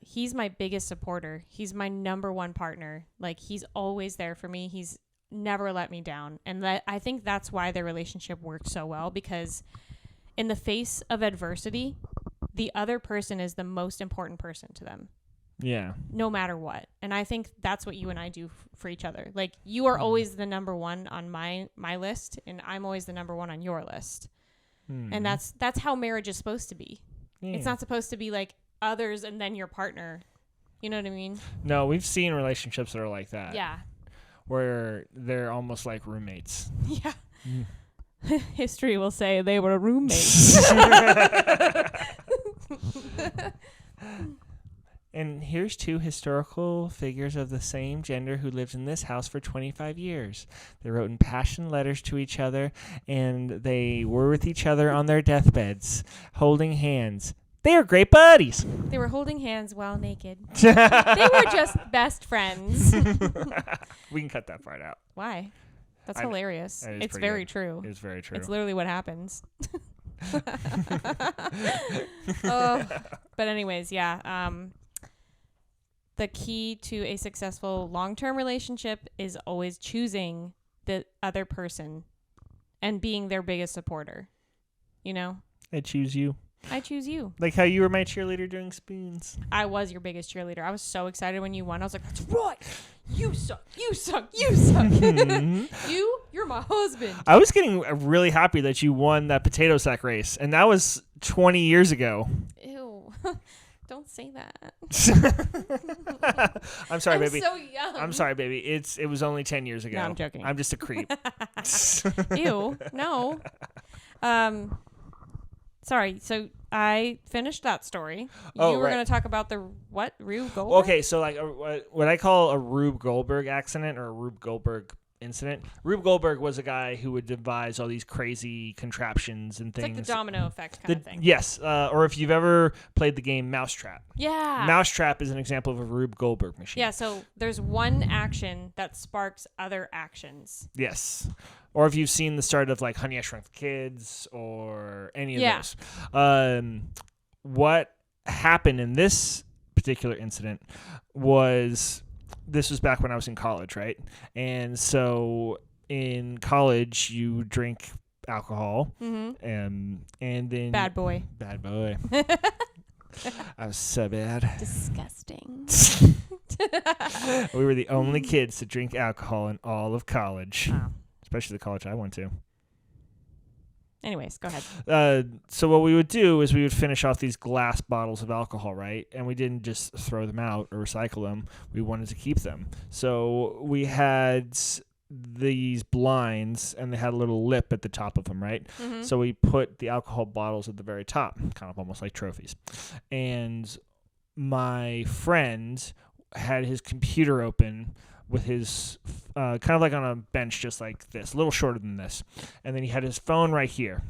he's my biggest supporter. He's my number one partner. Like he's always there for me. He's never let me down. And I think that's why their relationship worked so well, because in the face of adversity, the other person is the most important person to them. Yeah. No matter what. And I think that's what you and I do for each other. Like you are always the number one on my list and I'm always the number one on your list. And that's how marriage is supposed to be. Yeah. It's not supposed to be like others and then your partner. You know what I mean? No, we've seen relationships that are like that. Yeah. Where they're almost like roommates. Yeah. History will say they were roommates. And here's 2 historical figures of the same gender who lived in this house for 25 years. They wrote impassioned letters to each other, and they were with each other on their deathbeds, holding hands. They are great buddies. They were holding hands while naked. They were just best friends. We can cut that part out. Why? That's I know. hilarious. That is It's pretty very good. true. It's very true. It's literally what happens. Oh, but anyways, yeah. The key to a successful long-term relationship is always choosing the other person and being their biggest supporter. You know? I choose you. I choose you. Like how you were my cheerleader during spoons. I was your biggest cheerleader. I was so excited when you won. I was like, that's right. You suck. You suck. You suck. You're my husband. I was getting really happy that you won that potato sack race, and that was 20 years ago. Ew. Don't say that. I'm sorry, I'm baby. so young. I'm sorry, baby. It was only 10 years ago. No, I'm joking. I'm just a creep. Ew. No. Sorry. So I finished that story. Oh, you were right. going to talk about the what? Rube Goldberg? Okay, so like what I call a Rube Goldberg accident or a Rube Goldberg incident. Rube Goldberg was a guy who would devise all these crazy contraptions and It's things. like the domino effect kind of thing. Yes, or if you've ever played the game Mousetrap. Yeah. Mousetrap is an example of a Rube Goldberg machine. Yeah, so there's one action that sparks other actions. Yes. Or if you've seen the start of like Honey, I Shrunk the Kids or any of Yeah. those. What happened in this particular incident was, this was back when I was in college, right? And so in college, you drink alcohol, Mm-hmm. and then Bad boy. Bad boy. I was so bad. Disgusting. We were the only kids to drink alcohol in all of college, Oh. especially the college I went to. Anyways, go ahead. So what we would do is we would finish off these glass bottles of alcohol, right? And we didn't just throw them out or recycle them. We wanted to keep them. So we had these blinds, and they had a little lip at the top of them, right? Mm-hmm. So we put the alcohol bottles at the very top, kind of almost like trophies. And my friend had his computer open with his kind of like on a bench just like this, a little shorter than this. And then he had his phone right here.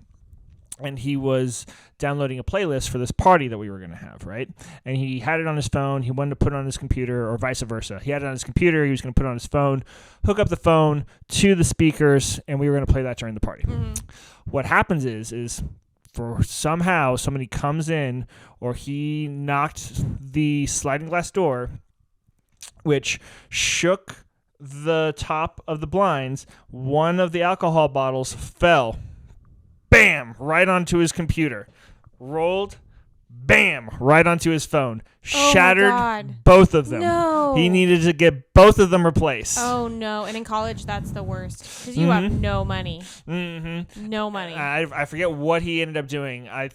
And he was downloading a playlist for this party that we were going to have, right? And he had it on his phone. He wanted to put it on his computer, or vice versa. He had it on his computer. He was going to put it on his phone, hook up the phone to the speakers, and we were going to play that during the party. Mm-hmm. What happens is for somehow somebody comes in, or he knocked the sliding glass door, which shook the top of the blinds. One of the alcohol bottles fell, bam, right onto his computer, rolled, bam, right onto his phone, Oh my shattered God. both of them. No. He needed to get both of them replaced. Oh, no. And in college, that's the worst. Because you have no money. Mm-hmm. No money. I forget what he ended up doing. I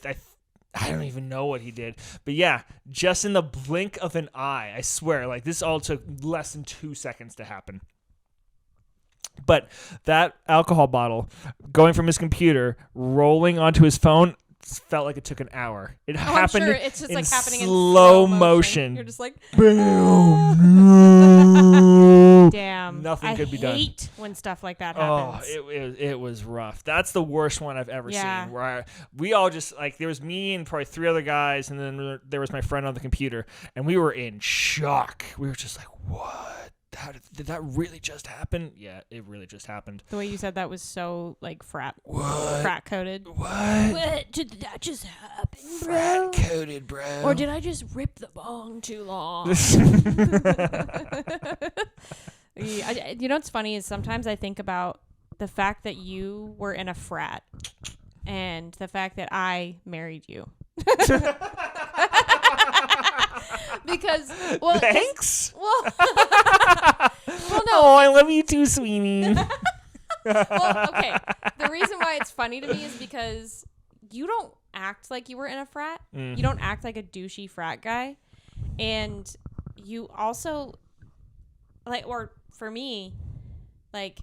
don't even know what he did. But yeah, just in the blink of an eye, I swear, like this all took less than 2 seconds to happen. But that alcohol bottle going from his computer, rolling onto his phone, felt like it took an hour. It happened I'm sure it's just in like happening slow in motion. You're just like, Boom. damn. Nothing could be done. I hate when stuff like that Oh, happens. it was rough. That's the worst one I've ever Yeah. seen. Where we all just like, there was me and probably 3 other guys, and then there was my friend on the computer, and we were in shock. We were just like, "What? Did that really just happen?" Yeah, it really just happened. The way you said that was so like frat What? coded. What? Did that just happen, Frat coded, bro. Or did I just rip the bong too long? You know what's funny is sometimes I think about the fact that you were in a frat and the fact that I married you. Because, well, Thanks. well, no. Oh, I love you too, Sweeney. Well, okay. The reason why it's funny to me is because you don't act like you were in a frat. Mm. You don't act like a douchey frat guy. And you also, like, or for me, like,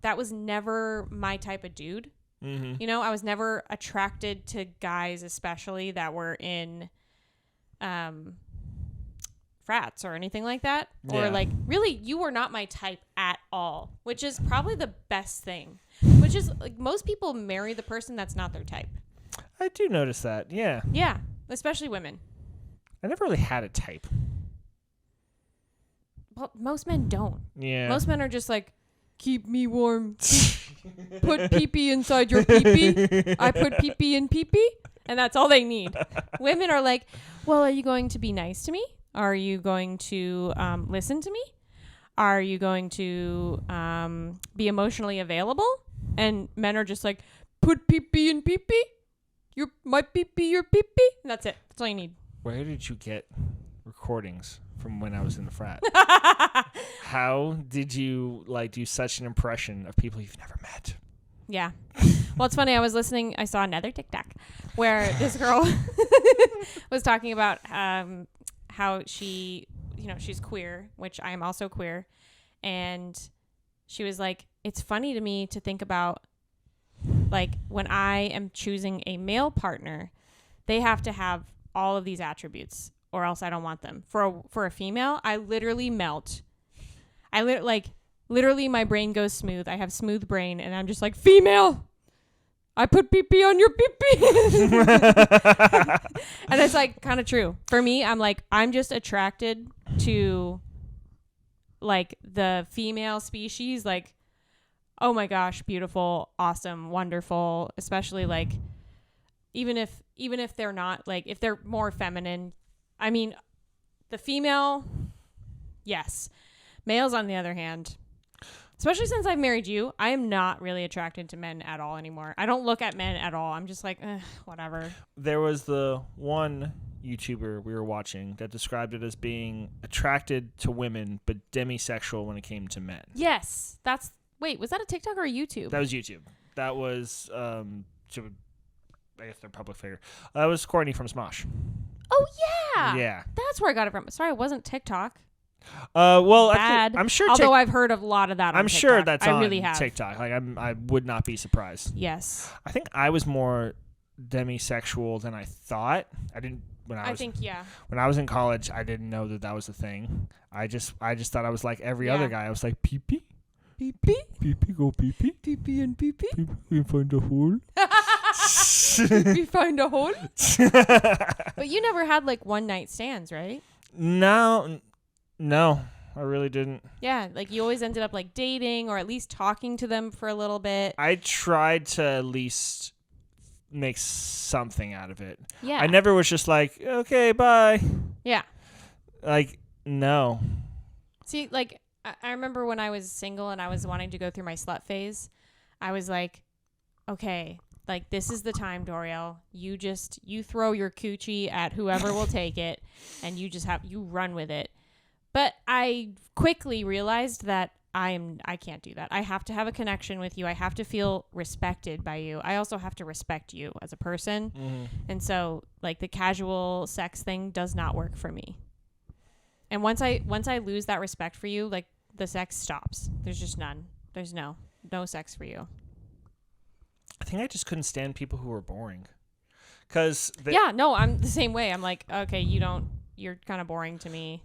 that was never my type of dude. Mm-hmm. You know, I was never attracted to guys, especially that were in frats or anything like that. Or Yeah. like, really, you were not my type at all, which is probably the best thing. Which is like most people marry the person that's not their type. I do notice that. Yeah, Yeah, especially women. I never really had a type. Well, most men don't. Yeah. Most men are just like, keep me warm. Put pee-pee inside your pee-pee. I put pee-pee in pee-pee. And that's all they need. Women are like, well, are you going to be nice to me? Are you going to listen to me? Are you going to be emotionally available? And men are just like, put pee-pee in pee-pee. My pee-pee, your pee-pee. And that's it. That's all you need. Where did you get recordings from when I was in the frat? How did you like do such an impression of people you've never met? Yeah. Well, it's funny. I saw another TikTok where this girl was talking about how she, she's queer, which I am also queer. And she was like, it's funny to me to think about, like, when I am choosing a male partner, they have to have all of these attributes or else I don't want them. For a female, I literally melt. literally my brain goes smooth. I have smooth brain, and I'm just like, female. I put pee-pee on your pee-pee. And it's like kind of true. For me, I'm like, I'm just attracted to like the female species. Like, oh my gosh, beautiful, awesome, wonderful. Especially like, even if they're not like, if they're more feminine. I mean, the female, yes. Males, on the other hand, especially since I've married you, I am not really attracted to men at all anymore. I don't look at men at all. I'm just like, whatever. There was the one YouTuber we were watching that described it as being attracted to women but demisexual when it came to men. Yes. Wait, was that a TikTok or a YouTube? That was YouTube. That was, I guess they're a public figure. That was Courtney from Smosh. Oh, yeah. Yeah. That's where I got it from. Sorry, it wasn't TikTok. Well, Bad. I'm sure. Although I've heard of a lot of that on I'm TikTok. sure that's I on really have. TikTok. Like I would not be surprised. Yes. I think I was more demisexual than I thought. I didn't when I was in college. I didn't know that was a thing. I just thought I was like every other guy. I was like pee pee, pee pee, pee pee, go pee pee, pee pee and pee pee. We find a hole. We find a hole. But you never had like one night stands, right? No, I really didn't. Yeah, like you always ended up like dating or at least talking to them for a little bit. I tried to at least make something out of it. Yeah. I never was just like, okay, bye. Yeah. Like, no. See, like, I remember when I was single and I was wanting to go through my slut phase, I was like, okay, like, this is the time, Doriel. You throw your coochie at whoever will take it, and you run with it. But I quickly realized that I can't do that. I have to have a connection with you. I have to feel respected by you. I also have to respect you as a person. Mm-hmm. And so, like, the casual sex thing does not work for me. And once I lose that respect for you, like, the sex stops. There's just none. There's no sex for you. I think I just couldn't stand people who were boring. I'm the same way. I'm like, okay, you're kind of boring to me.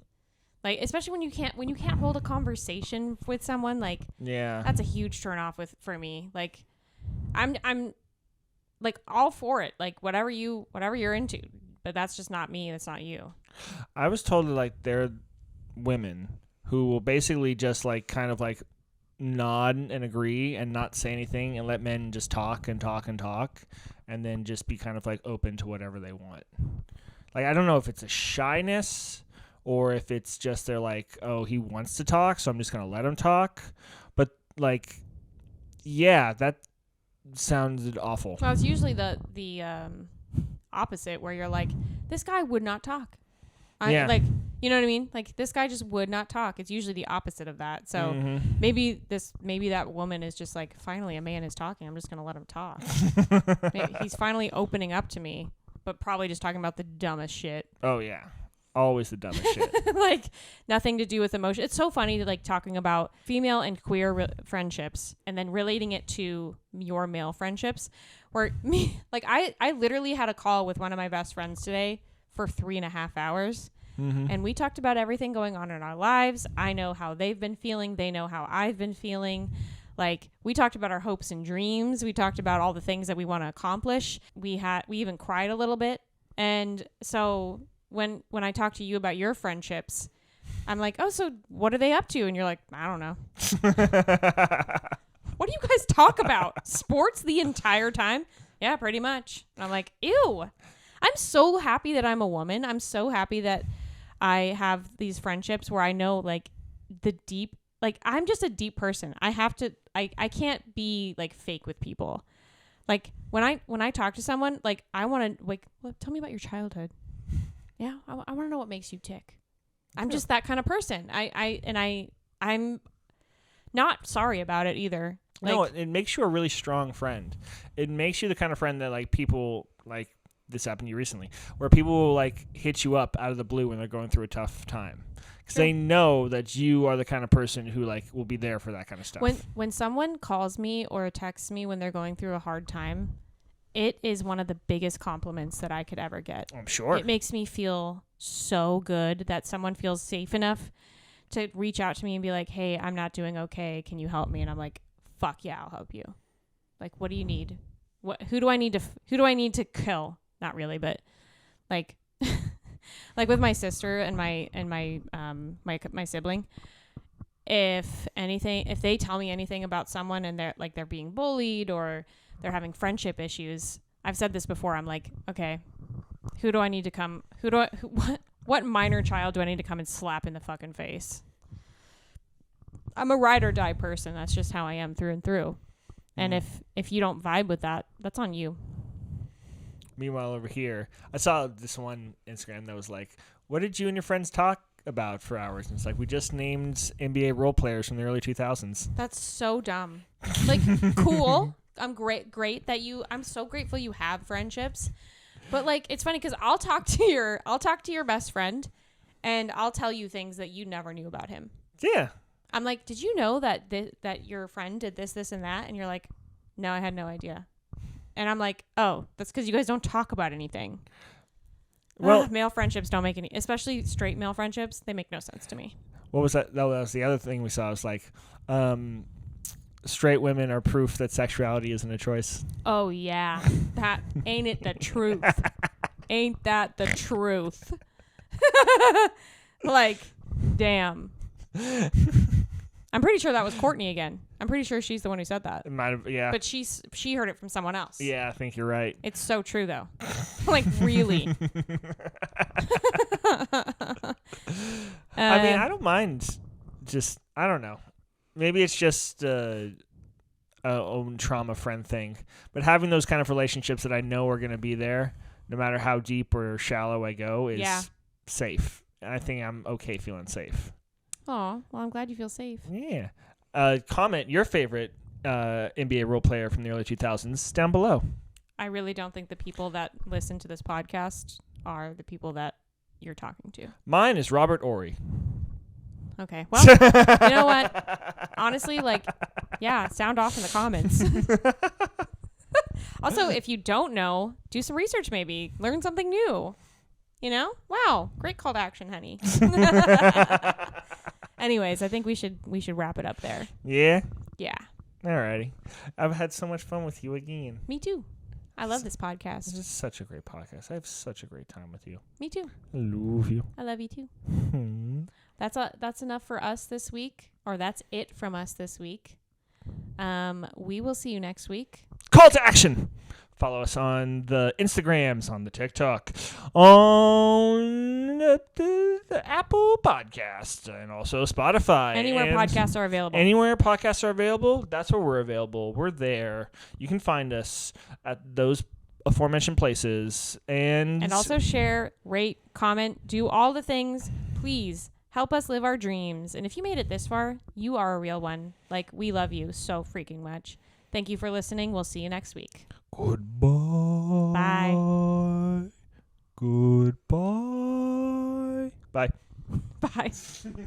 Like, especially when you can't hold a conversation with someone, like, yeah, that's a huge turn off for me. Like, I'm like all for it. Like, whatever you're into, but that's just not me. That's not you. I was told that, like, there are women who will basically just like kind of like nod and agree and not say anything and let men just talk and talk and talk and then just be kind of like open to whatever they want. Like, I don't know if it's a shyness or if it's just they're like, oh, he wants to talk, so I'm just going to let him talk. But, like, yeah, that sounded awful. Well, it's usually the opposite where you're like, this guy would not talk. Like, you know what I mean? Like, this guy just would not talk. It's usually the opposite of that. So maybe that woman is just like, finally a man is talking. I'm just going to let him talk. He's finally opening up to me, but probably just talking about the dumbest shit. Oh, yeah. Always the dumbest shit. Like, nothing to do with emotion. It's so funny to like talking about female and queer friendships and then relating it to your male friendships where me, like I literally had a call with one of my best friends today for 3.5 hours. And we talked about everything going on in our lives. I know how they've been feeling. They know how I've been feeling. Like, we talked about our hopes and dreams. We talked about all the things that we want to accomplish. We even cried a little bit. And so when I talk to you about your friendships, I'm like, oh, so what are they up to? And you're like, I don't know. What do you guys talk about? Sports the entire time? Yeah, pretty much. And I'm like, ew. I'm so happy that I'm a woman. I'm so happy that I have these friendships where I know, like, the deep, like, I'm just a deep person. I can't be like fake with people. Like, when I talk to someone, like, I want to, like, well, tell me about your childhood. Yeah, I want to know what makes you tick. I'm just that kind of person. I'm not sorry about it either. Like, no, it makes you a really strong friend. It makes you the kind of friend that, like, people, like, this happened to you recently, where people will, like, hit you up out of the blue when they're going through a tough time. Because they know that you are the kind of person who, like, will be there for that kind of stuff. When someone calls me or texts me when they're going through a hard time, it is one of the biggest compliments that I could ever get. I'm sure. It makes me feel so good that someone feels safe enough to reach out to me and be like, hey, I'm not doing okay. Can you help me? And I'm like, fuck yeah, I'll help you. Like, what do you need? Who do I need to kill? Not really, but like, like with my sister and my sibling, if they tell me anything about someone and they're being bullied or they're having friendship issues, I've said this before. I'm like, okay, who do I need to come? What minor child do I need to come and slap in the fucking face? I'm a ride or die person. That's just how I am through and through. And if you don't vibe with that, that's on you. Meanwhile, over here, I saw this one Instagram that was like, what did you and your friends talk about for hours? And it's like, we just named NBA role players from the early 2000s. That's so dumb. Like, cool. I'm I'm so grateful you have friendships. But like, it's funny because I'll talk to your best friend and I'll tell you things that you never knew about him. Yeah. I'm like, did you know that that your friend did this, and that? And you're like, no, I had no idea. And I'm like, oh, that's because you guys don't talk about anything. Well, male friendships don't make any, especially straight male friendships. They make no sense to me. What was that? That was the other thing we saw. It was like, straight women are proof that sexuality isn't a choice. Oh yeah, that ain't it the truth? Ain't that the truth? Like, damn. I'm pretty sure that was Courtney again. I'm pretty sure she's the one who said that. It might have, yeah. But she heard it from someone else. Yeah, I think you're right. It's so true though. Like, really. I mean, I don't mind. Just, I don't know. Maybe it's just a own trauma friend thing. But having those kind of relationships that I know are going to be there, no matter how deep or shallow I go, is safe. And I think I'm okay feeling safe. Oh, well, I'm glad you feel safe. Yeah. Comment your favorite NBA role player from the early 2000s down below. I really don't think the people that listen to this podcast are the people that you're talking to. Mine is Robert Horry. Okay. Well, you know what? Honestly, like, yeah, sound off in the comments. Also, if you don't know, do some research maybe. Learn something new. You know? Wow. Great call to action, honey. Anyways, I think we should wrap it up there. Yeah? Yeah. Alrighty. I've had so much fun with you again. Me too. I love this podcast. This is such a great podcast. I have such a great time with you. Me too. I love you. I love you too. That's enough for us this week, or that's it from us this week. We will see you next week. Call to action. Follow us on the Instagrams, on the TikTok, on the Apple Podcast, and also Spotify. Anywhere podcasts are available. Anywhere podcasts are available, that's where we're available. We're there. You can find us at those aforementioned places. And also share, rate, comment, do all the things. Please help us live our dreams. And if you made it this far, you are a real one. Like, we love you so freaking much. Thank you for listening. We'll see you next week. Goodbye. Bye. Goodbye. Bye. Bye.